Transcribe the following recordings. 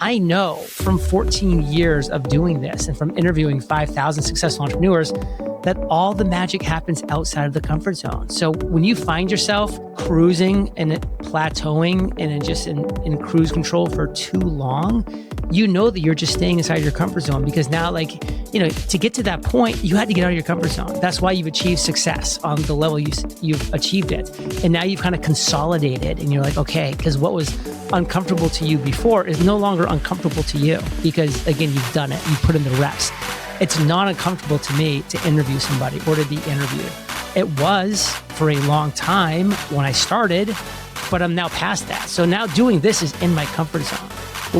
I know from 14 years of doing this and from interviewing 5,000 successful entrepreneurs that all the magic happens outside of the comfort zone. So when you find yourself cruising and plateauing and just in cruise control for too long, you know that you're just staying inside your comfort zone, because now, to get to that point, you had to get out of your comfort zone. That's why you've achieved success on the level you've achieved it. And now you've kind of consolidated and you're like, okay, because what was uncomfortable to you before is no longer uncomfortable to you, because again, you've done it, you put in the reps. It's not uncomfortable to me to interview somebody or to be interviewed. It was for a long time when I started, but I'm now past that. So now doing this is in my comfort zone.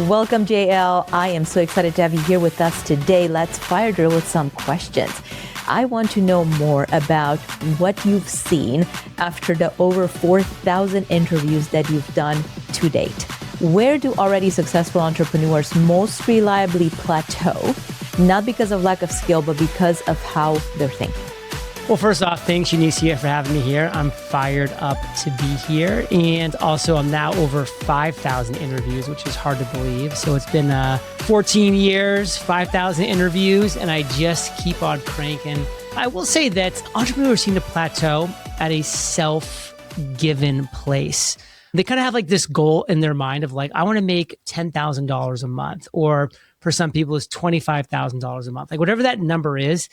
Welcome, JL. I am so excited to have you here with us today. Let's fire drill with some questions. I want to know more about what you've seen after the over 4,000 interviews that you've done to date. Where do already successful entrepreneurs most reliably plateau? Not because of lack of skill, but because of how they're thinking. Well, first off, thanks, Eunicia, for having me here. I'm fired up to be here. And also, I'm now over 5,000 interviews, which is hard to believe. So it's been 14 years, 5,000 interviews, and I just keep on cranking. I will say that entrepreneurs seem to plateau at a self-given place. They kind of have like this goal in their mind of like, I want to make $10,000 a month, or for some people, it's $25,000 a month. Like whatever that number is,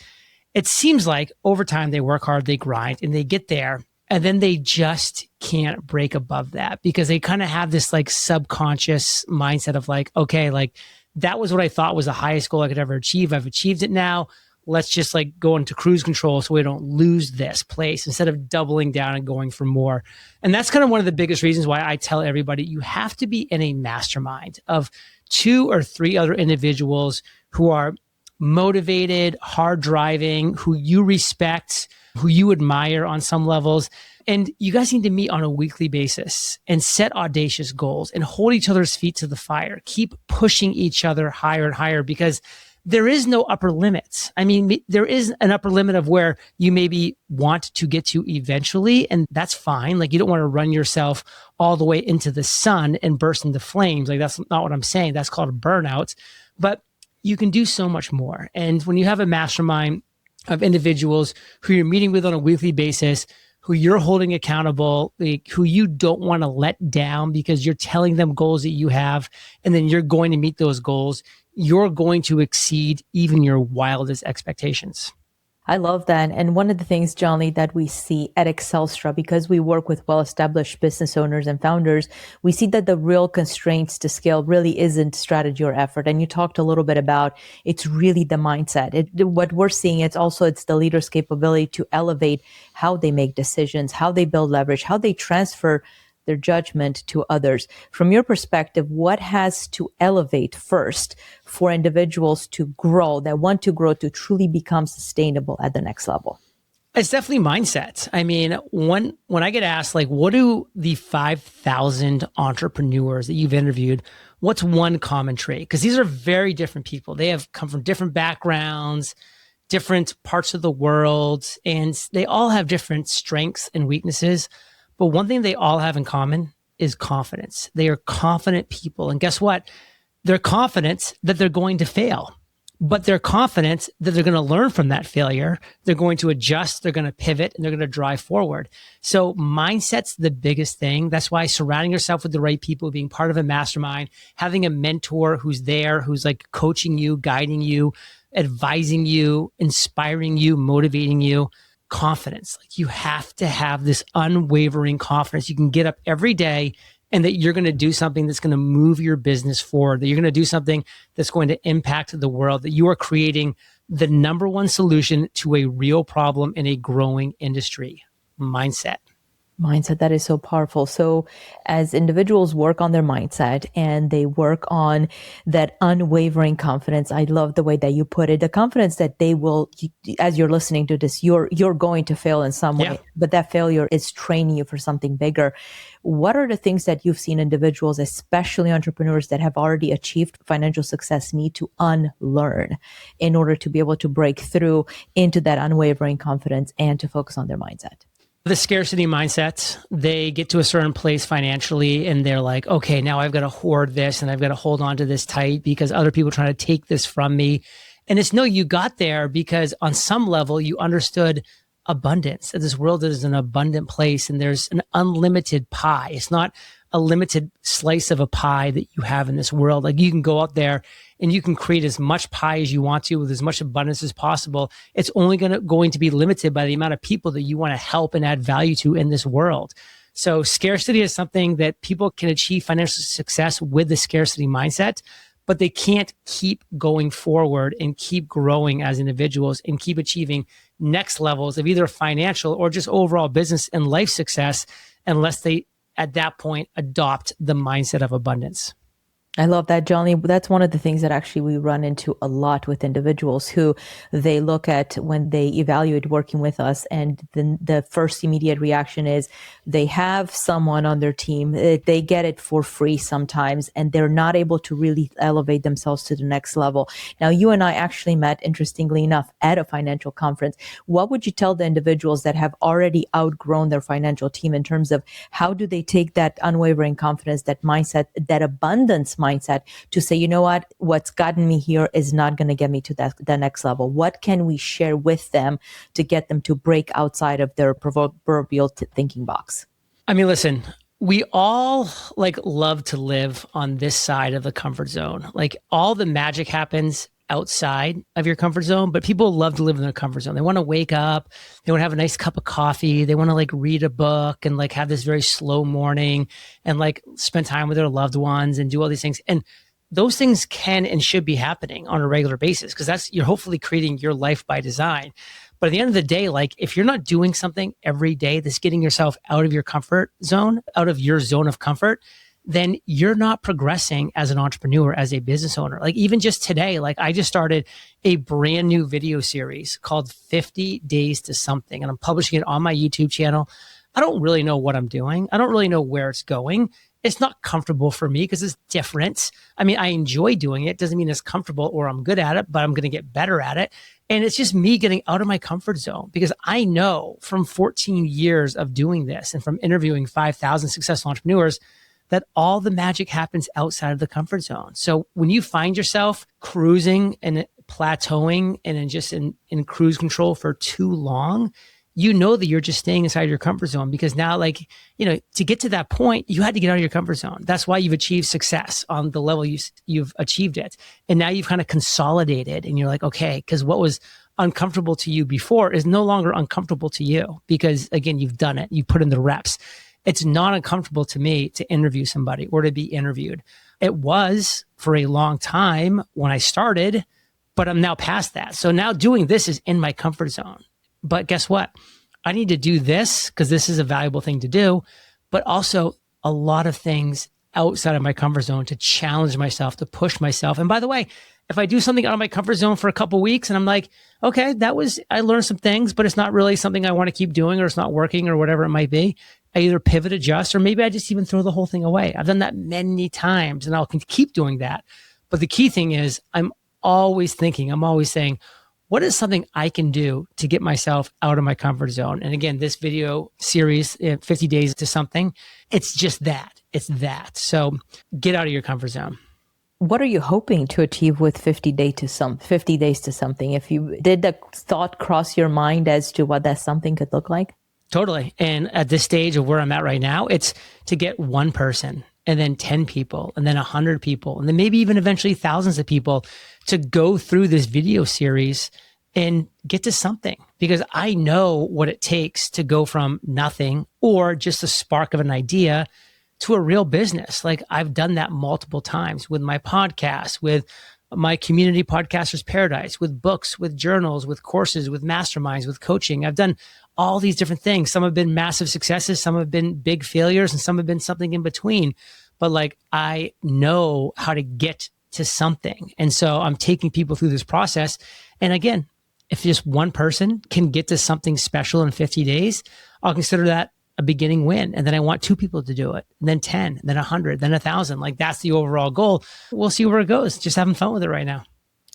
it seems like over time they work hard, they grind, and they get there, and then they just can't break above that because they kind of have this like subconscious mindset of like, okay, like that was what I thought was the highest goal I could ever achieve. I've achieved it now. Let's just like go into cruise control so we don't lose this place instead of doubling down and going for more. And that's kind of one of the biggest reasons why I tell everybody you have to be in a mastermind of 2 or 3 other individuals who are motivated, hard driving, who you respect, who you admire on some levels. And you guys need to meet on a weekly basis and set audacious goals and hold each other's feet to the fire. Keep pushing each other higher and higher, because there is no upper limit. I mean, there is an upper limit of where you maybe want to get to eventually, and that's fine. Like you don't want to run yourself all the way into the sun and burst into flames. Like that's not what I'm saying. That's called a burnout. But you can do so much more. And when you have a mastermind of individuals who you're meeting with on a weekly basis, who you're holding accountable, like, who you don't want to let down because you're telling them goals that you have, and then you're going to meet those goals, you're going to exceed even your wildest expectations. I love that. And one of the things, John Lee, that we see at Excelstra, because we work with well-established business owners and founders, we see that the real constraints to scale really isn't strategy or effort. And you talked a little bit about it's really the mindset. What we're seeing, it's the leader's capability to elevate how they make decisions, how they build leverage, how they transfer their judgment to others. From your perspective, what has to elevate first for individuals to grow, that want to grow to truly become sustainable at the next level? It's definitely mindset. I mean, when I get asked, like, what do the 5,000 entrepreneurs that you've interviewed, what's one common trait? Because these are very different people. They have come from different backgrounds, different parts of the world, and they all have different strengths and weaknesses. But one thing they all have in common is confidence. They are confident people. And guess what? They're confident that they're going to fail, but they're confident that they're going to learn from that failure. They're going to adjust, they're going to pivot, and they're going to drive forward. So mindset's the biggest thing. That's why surrounding yourself with the right people, being part of a mastermind, having a mentor who's there, who's like coaching you, guiding you, advising you, inspiring you, motivating you. Confidence. Like you have to have this unwavering confidence. You can get up every day and that you're going to do something that's going to move your business forward, that you're going to do something that's going to impact the world, that you are creating the number one solution to a real problem in a growing industry. Mindset. Mindset, that is so powerful. So as individuals work on their mindset and they work on that unwavering confidence, I love the way that you put it, the confidence that they will, as you're listening to this, you're going to fail in some way, but that failure is training you for something bigger. What are the things that you've seen individuals, especially entrepreneurs that have already achieved financial success, need to unlearn in order to be able to break through into that unwavering confidence and to focus on their mindset? The scarcity mindset, they get to a certain place financially and they're like, okay, now I've got to hoard this and I've got to hold on to this tight because other people are trying to take this from me. And it's no, you got there because on some level you understood abundance. That this world is an abundant place and there's an unlimited pie. It's not a limited slice of a pie that you have in this world. Like you can go out there and you can create as much pie as you want to with as much abundance as possible. It's only going to be limited by the amount of people that you want to help and add value to in this world. So scarcity is something that people can achieve financial success with the scarcity mindset, but they can't keep going forward and keep growing as individuals and keep achieving next levels of either financial or just overall business and life success unless they, at that point, adopt the mindset of abundance. I love that, Johnny. That's one of the things that actually we run into a lot with individuals who they look at when they evaluate working with us. And then the first immediate reaction is they have someone on their team. They get it for free sometimes, and they're not able to really elevate themselves to the next level. Now, you and I actually met, interestingly enough, at a financial conference. What would you tell the individuals that have already outgrown their financial team in terms of how do they take that unwavering confidence, that mindset, that abundance mindset to say, you know what, what's gotten me here is not going to get me to the next level? What can we share with them to get them to break outside of their proverbial thinking box? I mean, listen, we all love to live on this side of the comfort zone. Like all the magic happens outside of your comfort zone, but people love to live in their comfort zone. They want to wake up, they want to have a nice cup of coffee, they want to read a book and have this very slow morning and spend time with their loved ones and do all these things. And those things can and should be happening on a regular basis because you're hopefully creating your life by design. But at the end of the day, if you're not doing something every day that's getting yourself out of your comfort zone, out of your zone of comfort, then you're not progressing as an entrepreneur, as a business owner. Even just today, I just started a brand new video series called 50 Days to Something, and I'm publishing it on my YouTube channel. I don't really know what I'm doing. I don't really know where it's going. It's not comfortable for me because it's different. I mean, I enjoy doing it. Doesn't mean it's comfortable or I'm good at it, but I'm going to get better at it. And it's just me getting out of my comfort zone because I know from 14 years of doing this and from interviewing 5,000 successful entrepreneurs that all the magic happens outside of the comfort zone. So when you find yourself cruising and plateauing and in cruise control for too long, you know that you're just staying inside your comfort zone because now, to get to that point, you had to get out of your comfort zone. That's why you've achieved success on the level you've achieved it. And now you've kind of consolidated and you're like, okay, because what was uncomfortable to you before is no longer uncomfortable to you because, again, you've done it. You put in the reps. It's not uncomfortable to me to interview somebody or to be interviewed. It was for a long time when I started, but I'm now past that. So now doing this is in my comfort zone. But guess what? I need to do this because this is a valuable thing to do, but also a lot of things outside of my comfort zone to challenge myself, to push myself. And by the way, if I do something out of my comfort zone for a couple of weeks and I'm like, okay, I learned some things, but it's not really something I want to keep doing or it's not working or whatever it might be, I either pivot, adjust, or maybe I just even throw the whole thing away. I've done that many times and I'll keep doing that. But the key thing is I'm always saying, what is something I can do to get myself out of my comfort zone? And again, this video series, 50 Days to Something, it's just that. It's that. So get out of your comfort zone. What are you hoping to achieve with 50 Days to Something? If you did the thought cross your mind as to what that something could look like? Totally. And at this stage of where I'm at right now, it's to get one person and then 10 people and then 100 people and then maybe even eventually thousands of people to go through this video series and get to something, because I know what it takes to go from nothing or just a spark of an idea to a real business. I've done that multiple times with my podcast, with my community Podcasters Paradise, with books, with journals, with courses, with masterminds, with coaching. I've done all these different things. Some have been massive successes, some have been big failures, and some have been something in between. But I know how to get to something. And so I'm taking people through this process. And again, if just one person can get to something special in 50 days, I'll consider that a beginning win. And then I want 2 people to do it, and then 10, then 100, then 1,000. That's the overall goal. We'll see where it goes. Just having fun with it right now.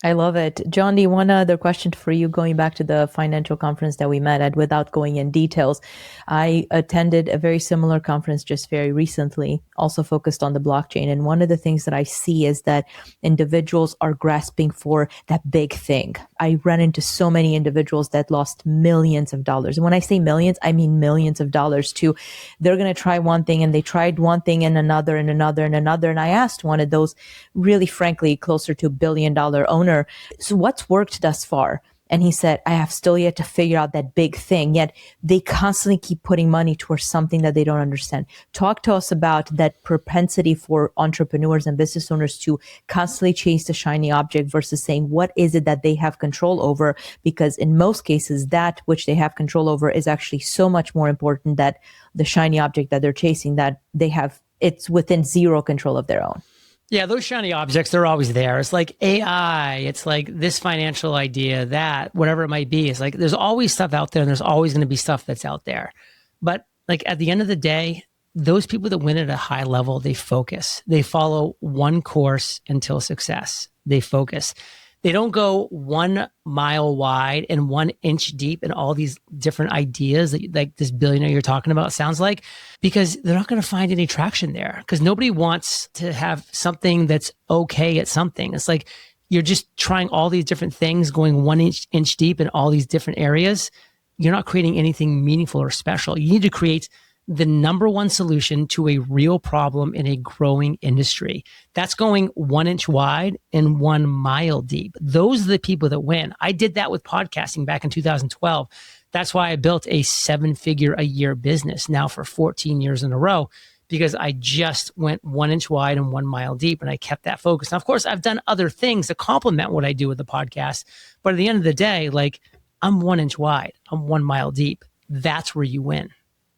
I love it. John, one other question for you, going back to the financial conference that we met at without going in details. I attended a very similar conference just very recently, also focused on the blockchain. And one of the things that I see is that individuals are grasping for that big thing. I ran into so many individuals that lost millions of dollars. And when I say millions, I mean millions of dollars too. They're going to try one thing and they tried one thing and another and another and another. And I asked one of those really frankly closer to $1 billion owner, so what's worked thus far? And he said, I have still yet to figure out that big thing. Yet they constantly keep putting money towards something that they don't understand. Talk to us about that propensity for entrepreneurs and business owners to constantly chase the shiny object versus saying, what is it that they have control over? Because in most cases, that which they have control over is actually so much more important that the shiny object that they're chasing, that they have, it's within zero control of their own. Yeah, those shiny objects, they're always there. It's like AI, it's like this financial idea, that, whatever it might be. It's like there's always stuff out there and there's always going to be stuff that's out there. But like at the end of the day, those people that win at a high level, they focus. They follow one course until success. They focus. They don't go 1 mile wide and 1 inch deep in all these different ideas that like this billionaire you're talking about sounds like, because they're not going to find any traction there, because nobody wants to have something that's okay at something. It's like you're just trying all these different things, going 1 inch deep in all these different areas. You're not creating anything meaningful or special. You need to create the number one solution to a real problem in a growing industry. That's going 1 inch wide and 1 mile deep. Those are the people that win. I did that with podcasting back in 2012. That's why I built a 7-figure-a-year business now for 14 years in a row, because I just went 1 inch wide and 1 mile deep, and I kept that focus. Now, of course, I've done other things to complement what I do with the podcast, but at the end of the day, like, I'm 1 inch wide, I'm 1 mile deep. That's where you win.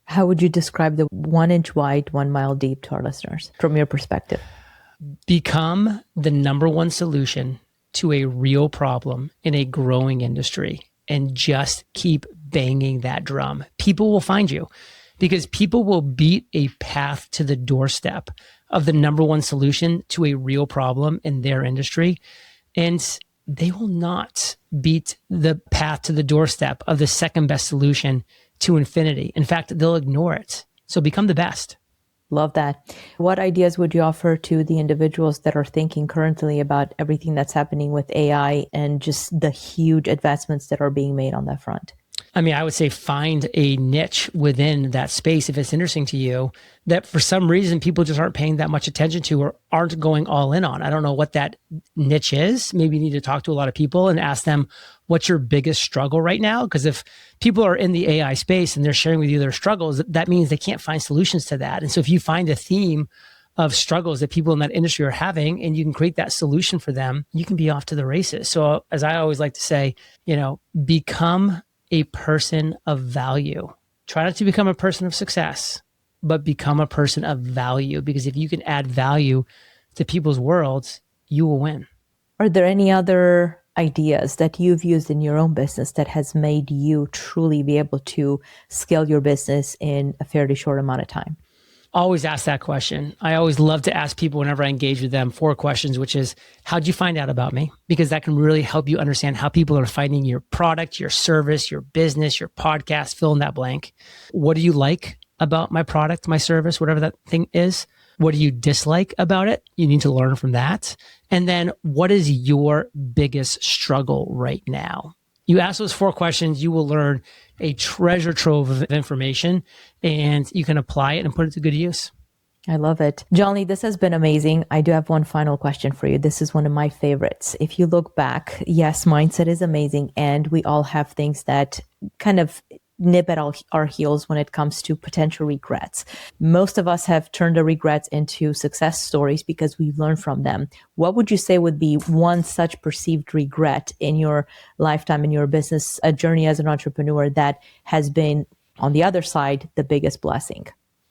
How would you describe the 1 inch wide, 1 mile deep to our listeners from your perspective? Become the number one solution to a real problem in a growing industry, and just keep banging that drum. People will find you, because people will beat a path to the doorstep of the number one solution to a real problem in their industry. And they will not beat the path to the doorstep of the second best solution to infinity. In fact, they'll ignore it. So become the best. Love that. What ideas would you offer to the individuals that are thinking currently about everything that's happening with AI and just the huge advancements that are being made on that front? I mean, I would say find a niche within that space if it's interesting to you that for some reason people just aren't paying that much attention to or aren't going all in on. I don't know what that niche is. Maybe you need to talk to a lot of people and ask them, what's your biggest struggle right now? Because if people are in the AI space and they're sharing with you their struggles, that means they can't find solutions to that. And so if you find a theme of struggles that people in that industry are having and you can create that solution for them, you can be off to the races. So as I always like to say, become a person of value. Try not to become a person of success, but become a person of value, because if you can add value to people's worlds, you will win. Are there any other ideas that you've used in your own business that has made you truly be able to scale your business in a fairly short amount of time? Always ask that question. I always love to ask people whenever I engage with them 4 questions, which is, how'd you find out about me? Because that can really help you understand how people are finding your product, your service, your business, your podcast, fill in that blank. What do you like about my product, my service, whatever that thing is? What do you dislike about it? You need to learn from that. And then what is your biggest struggle right now? You ask those 4 questions, you will learn a treasure trove of information, and you can apply it and put it to good use. I love it. John Lee, this has been amazing. I do have one final question for you. This is one of my favorites. If you look back, yes, mindset is amazing, and we all have things that kind of nip at our heels when it comes to potential regrets. Most of us have turned the regrets into success stories because we've learned from them. What would you say would be one such perceived regret in your lifetime, in your business journey as an entrepreneur, that has been, on the other side, the biggest blessing?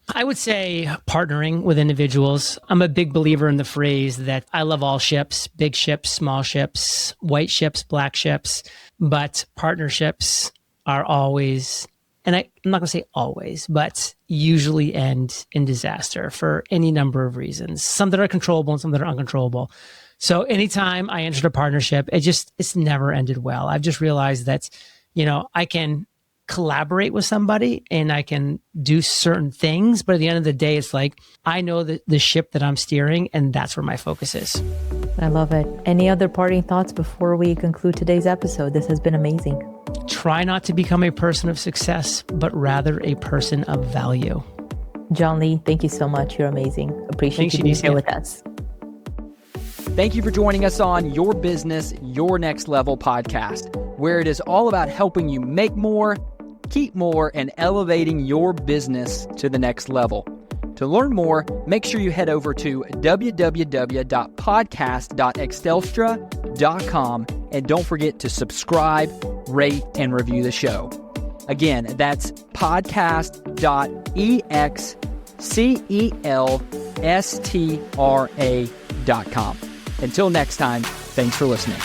I would say partnering with individuals. I'm a big believer in the phrase that I love all ships, big ships, small ships, white ships, black ships, but partnerships are always, and I'm not going to say always, but usually end in disaster for any number of reasons. Some that are controllable and some that are uncontrollable. So anytime I entered a partnership, it's never ended well. I've just realized that, I can collaborate with somebody and I can do certain things, but at the end of the day, it's like, I know the ship that I'm steering, and that's where my focus is. I love it. Any other parting thoughts before we conclude today's episode? This has been amazing. Try not to become a person of success, but rather a person of value. John Lee, thank you so much. You're amazing. Appreciate you being here with us. Thank you for joining us on Your Business, Your Next Level podcast, where it is all about helping you make more, keep more, and elevating your business to the next level. To learn more, make sure you head over to www.podcast.excelstra.com and don't forget to subscribe, rate, and review the show. Again, that's podcast.excelstra.com. Until next time, thanks for listening.